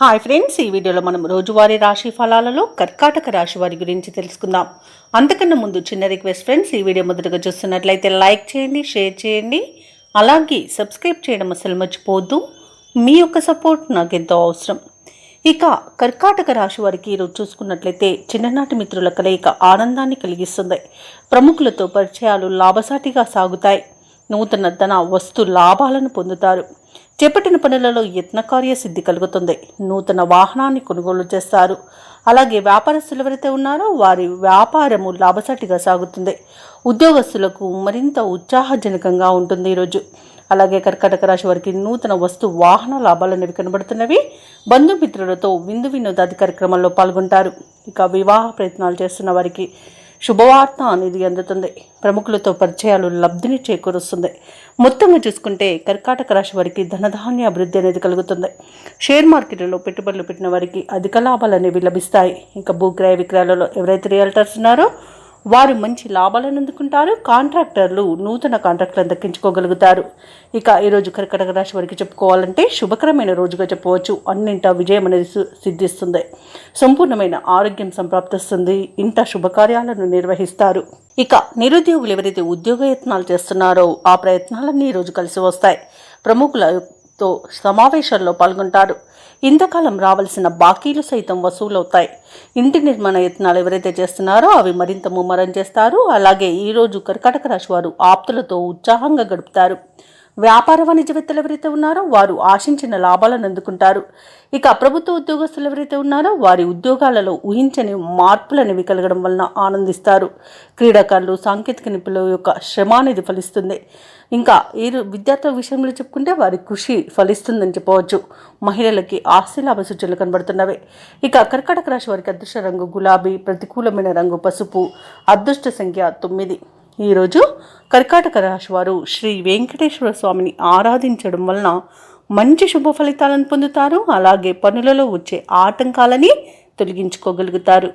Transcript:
Hi friends, ఈ వీడియోలో మనం రోజువారీ రాశి ఫలాలలో కర్కాటక రాశి వారి గురించి తెలుసుకుందాం. అంతకన్నా ముందు చిన్న రిక్వెస్ట్ ఫ్రెండ్స్, ఈ వీడియో మొదటగా చూస్తున్నట్లయితే లైక్ చేయండి, షేర్ చేయండి, అలాగే సబ్స్క్రైబ్ చేయడం అసలు మర్చిపోవద్దు. మీ యొక్క సపోర్ట్ నాకు ఎంతో అవసరం. ఇక కర్కాటక రాశి వారికి ఈరోజు చూసుకున్నట్లయితే చిన్ననాటి మిత్రుల కలయిక ఆనందాన్ని కలిగిస్తుంది. ప్రముఖులతో పరిచయాలు లాభసాటిగా సాగుతాయి. నూతన ధన వస్తు లాభాలను పొందుతారు. చేపట్టిన పనులలో యత్నకార్య సిద్ధి కలుగుతుంది. నూతన వాహనాన్ని కొనుగోలు చేస్తారు. అలాగే వ్యాపారస్తులు ఎవరైతే ఉన్నారో వారి వ్యాపారము లాభసాటిగా సాగుతుంది. ఉద్యోగస్తులకు మరింత ఉత్సాహజనకంగా ఉంటుంది ఈరోజు. అలాగే కర్కాటక రాశి వారికి నూతన వస్తు వాహన లాభాలు అనేవి కనబడుతున్నవి. బంధుమిత్రులతో విందు వినోదాది కార్యక్రమాల్లో పాల్గొంటారు. ఇక వివాహ ప్రయత్నాలు చేస్తున్న వారికి శుభవార్త అనేది అందుతుంది. ప్రముఖులతో పరిచయాలు లబ్ధిని చేకూరుస్తుంది. మొత్తంగా చూసుకుంటే కర్కాటక రాశి వారికి ధనధాన్య అభివృద్ధి అనేది కలుగుతుంది. షేర్ మార్కెట్లో పెట్టుబడులు పెట్టిన వారికి అధిక లాభాలు అనేవి లభిస్తాయి. ఇంకా భూక్రయ విక్రయాలలో ఎవరైతే రియల్టర్స్ ఉన్నారో వారు మంచి లాభాలను అందుకుంటారు. కాంట్రాక్టర్లు నూతన కాంట్రాక్టులను దక్కించుకోగలుగుతారు. ఇక ఈరోజు కర్కాటక రాశి వారికి చెప్పుకోవాలంటే శుభకరమైన రోజుగా చెప్పవచ్చు. అన్నింటా విజయం అనేది సిద్ధిస్తుంది. సంపూర్ణమైన ఆరోగ్యం సంప్రాప్తిస్తుంది. ఇంట శుభకార్యాలను నిర్వహిస్తారు. ఇక నిరుద్యోగులు ఎవరైతే ఉద్యోగ యత్నాలు చేస్తున్నారో ఆ ప్రయత్నాలన్నీ ఈరోజు కలిసి వస్తాయి. ప్రముఖులతో సమావేశాల్లో పాల్గొంటారు. ఇంతకాలం రావాల్సిన బాకీలు సైతం వసూలవుతాయి. ఇంటి నిర్మాణ యత్నాలు ఎవరైతే చేస్తున్నారో అవి మరింత ముమ్మరం చేస్తారు. అలాగే ఈరోజు కర్కాటక రాశి వారు ఆప్తులతో ఉత్సాహంగా గడుపుతారు. వ్యాపార వాణిజ్యవేత్తలు ఎవరైతే ఉన్నారో వారు ఆశించిన లాభాలను అందుకుంటారు. ఇక ప్రభుత్వ ఉద్యోగస్తులు ఎవరైతే ఉన్నారో వారి ఉద్యోగాలలో ఊహించని మార్పులనేవి కలగడం వలన ఆనందిస్తారు. క్రీడాకారులు సాంకేతిక నిపుణుల యొక్క శ్రమ అనేది ఫలిస్తుంది. ఇంకా ఈ విద్యార్థుల విషయంలో చెప్పుకుంటే వారి కృషి ఫలిస్తుందని చెప్పవచ్చు. మహిళలకి ఆస్తి లాభ సూచనలు కనబడుతున్నవి. ఇక కర్కాటక రాశి వారికి అదృష్ట రంగు గులాబీ, ప్రతికూలమైన రంగు పసుపు, అదృష్ట సంఖ్య 9. ఈరోజు కర్కాటక రాశి వారు శ్రీ వెంకటేశ్వర స్వామిని ఆరాధించడం వలన మంచి శుభ ఫలితాలను పొందుతారు. అలాగే పనులలో వచ్చే ఆటంకాలని తొలగించుకోగలుగుతారు.